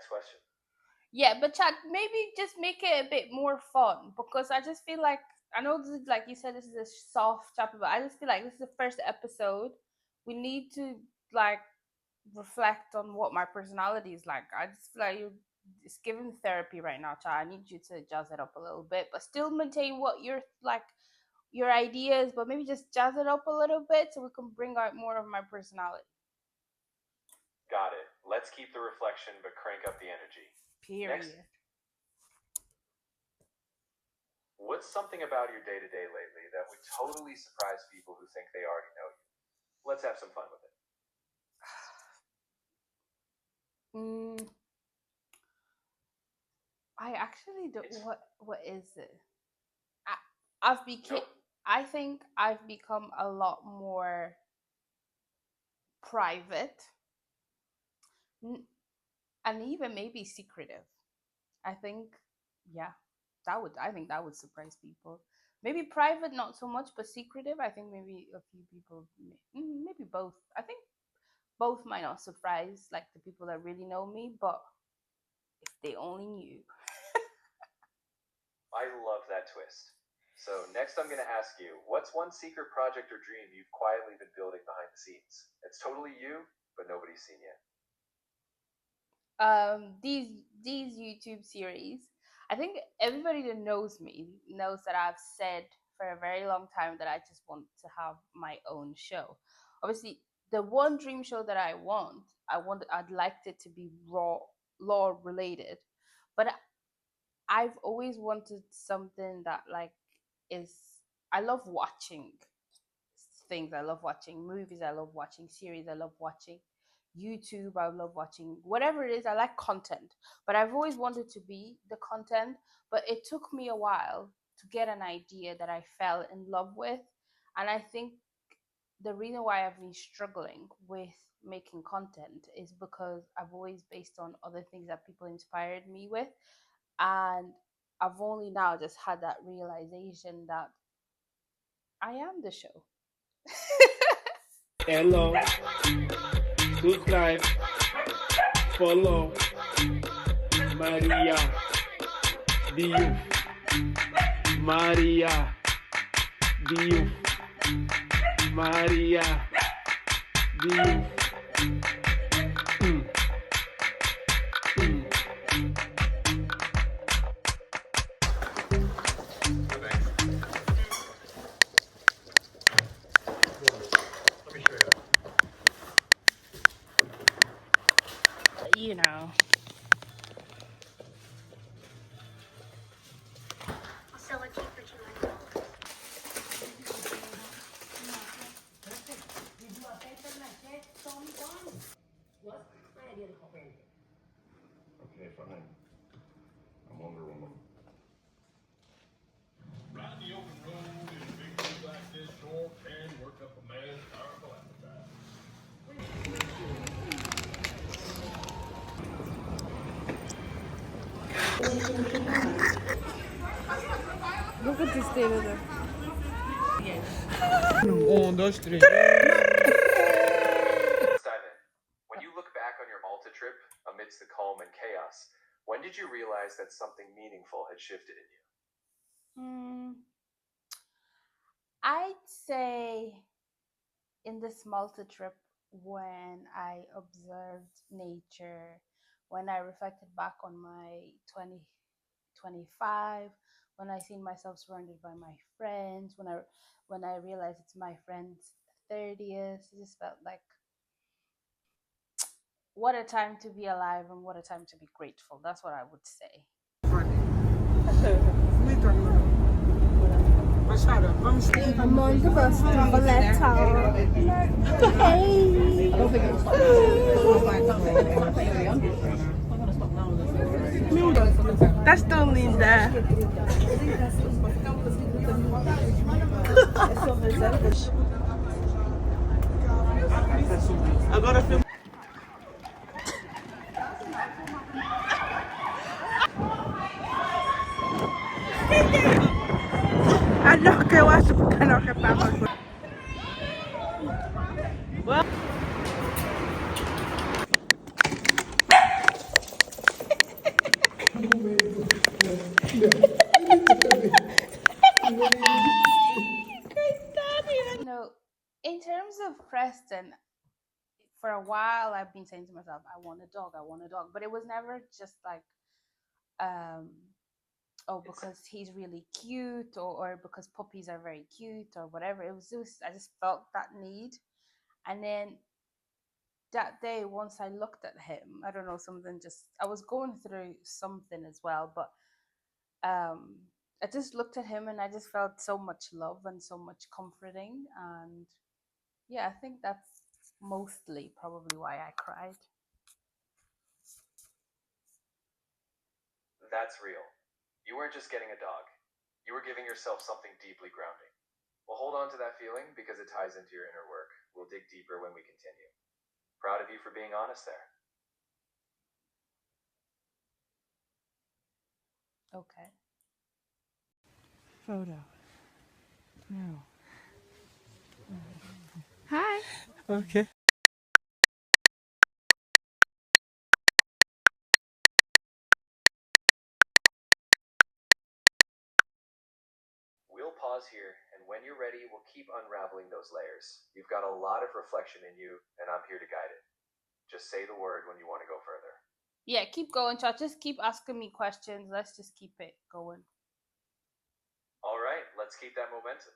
next question. Yeah, but chat, maybe just make it a bit more fun, because I just feel like, I know this is, like you said, this is a soft chapter, but I just feel like this is the first episode. We need to like reflect on what my personality is like. I just feel like you're just giving therapy right now, chat. I need you to jazz it up a little bit, but still maintain what you're like, your ideas, but maybe just jazz it up a little bit so we can bring out more of my personality. Got it. Let's keep the reflection, but crank up the energy. Period. Next. What's something about your day-to-day lately that would totally surprise people who think they already know you? Let's have some fun with it. I actually don't. What is it? I've become. Nope. I think I've become a lot more private, and even maybe secretive. I think, yeah, I think that would surprise people. Maybe private, not so much, but secretive. I think maybe a few people, maybe both. I think both might not surprise like the people that really know me, but if they only knew. I love that twist. So next I'm going to ask you, what's one secret project or dream you've quietly been building behind the scenes? It's totally you, but nobody's seen yet. These YouTube series, I think everybody that knows me knows that I've said for a very long time that I just want to have my own show. Obviously, the one dream show that I'd like it to be law related, but I've always wanted something that like is, I love watching things. I love watching movies. I love watching series. I love watching YouTube. I love watching whatever it is. I like content, but I've always wanted to be the content. But it took me a while to get an idea that I fell in love with. And I think the reason why I've been struggling with making content is because I've always based on other things that people inspired me with. And I've only now just had that realization that I am the show. Hello, subscribe, follow, Maria, Diouf, Maria, Diouf, Maria, Diouf. You know. I'll sell it to you for $200. Okay, fine. I'm Wonder Woman. Riding the open road in a big city like this sure can work up a man's powerful appetite. Look at this thing with her. On, dois, três. Let's dive in. When you look back on your Malta trip amidst the calm and chaos, when did you realize that something meaningful had shifted in you? I'd say in this Malta trip, when I observed nature, when I reflected back on my 2025, when I seen myself surrounded by my friends, when I realized it's my friend's 30th, it just felt like what a time to be alive and what a time to be grateful. That's what I would say. I'm on the bus to Valletta. Hey! That's tão linda. Agora filma. Ah, não, que eu acho que não é para In terms of Preston, for a while I've been saying to myself, I want a dog, but it was never just like, um, oh, because he's really cute, or because puppies are very cute, or whatever. It was just, I just felt that need. And then that day, once I looked at him, I don't know, something just, I was going through something as well, but I just looked at him and I just felt so much love and so much comforting. And yeah, I think that's mostly probably why I cried. That's real. You weren't just getting a dog. You were giving yourself something deeply grounding. We'll hold on to that feeling because it ties into your inner work. We'll dig deeper when we continue. Proud of you for being honest there. Okay. Photo. No. Hi. Okay. We'll pause here, and when you're ready, we'll keep unraveling those layers. You've got a lot of reflection in you, and I'm here to guide it. Just say the word when you want to go further. Yeah, keep going, chat. Just keep asking me questions. Let's just keep it going. All right, let's keep that momentum.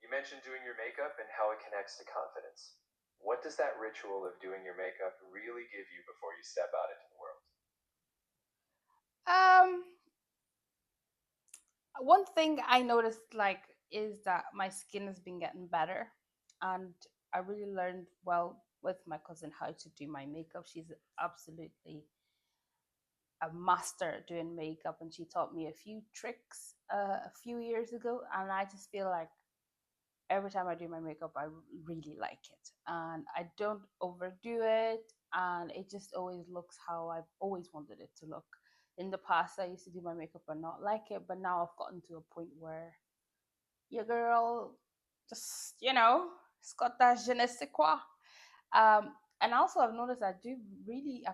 You mentioned doing your makeup and how it connects to confidence. What does that ritual of doing your makeup really give you before you step out into the world? One thing I noticed, like, is that my skin has been getting better, and I really learned well with my cousin how to do my makeup. She's absolutely a master at doing makeup, and she taught me a few tricks a few years ago, and I just feel like every time I do my makeup, I really like it, and I don't overdo it, and it just always looks how I've always wanted it to look. In the past, I used to do my makeup and not like it, but now I've gotten to a point where your girl just, it's got that je ne sais quoi. And also, I've noticed I've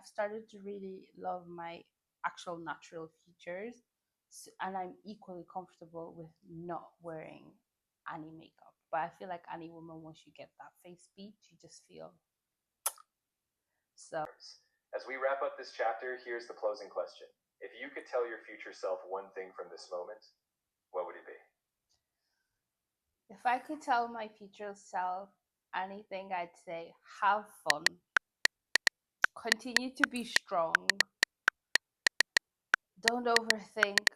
started to really love my actual natural features, and I'm equally comfortable with not wearing any makeup. But I feel like any woman, once you get that face beat, you just feel so. As we wrap up this chapter, here's the closing question. If you could tell your future self one thing from this moment, what would it be? If I could tell my future self anything, I'd say have fun, continue to be strong, don't overthink,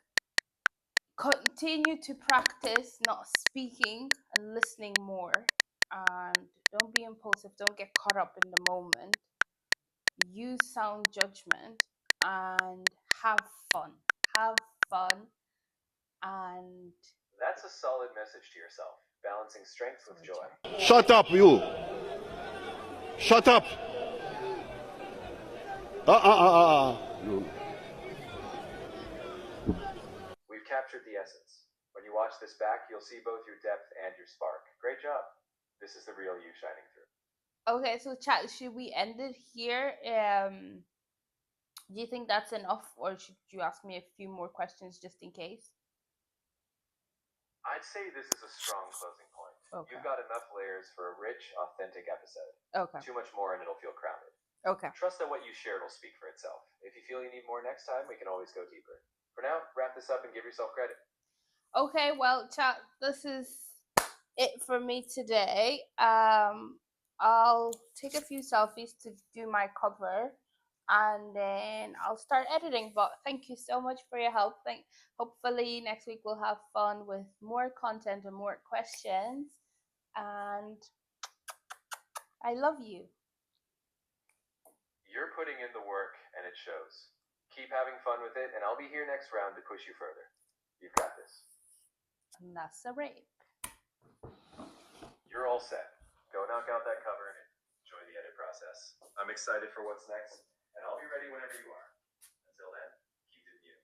continue to practice not speaking and listening more, and don't be impulsive, don't get caught up in the moment, use sound judgment, and have fun. Have fun. And that's a solid message to yourself, balancing strength with joy. Shut up, you. Shut up. We've captured the essence. When you watch this back, you'll see both your depth and your spark. Great job. This is the real you shining through. Okay, so chat, should we end it here? Do you think that's enough, or should you ask me a few more questions just in case? I'd say this is a strong closing point. Okay. You've got enough layers for a rich, authentic episode. Okay. Too much more and it'll feel crowded. Okay. Trust that what you shared will speak for itself. If you feel you need more next time, we can always go deeper. For now, wrap this up and give yourself credit. Okay, well, chat, this is it for me today. I'll take a few selfies to do my cover, and then I'll start editing. But thank you so much for your help. Hopefully next week we'll have fun with more content and more questions. And I love you. You're putting in the work and it shows. Keep having fun with it, and I'll be here next round to push you further. You've got this. And that's a rape. You're all set. Go knock out that cover and enjoy the edit process. I'm excited for what's next, and I'll be ready whenever you are. Until then, keep it you.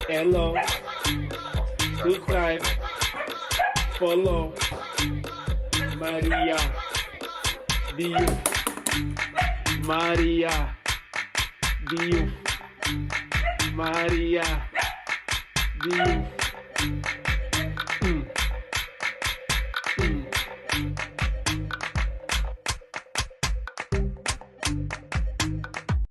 Hello. Subscribe. Follow. Maria. Diouf. Maria. Diouf. Maria. Diouf.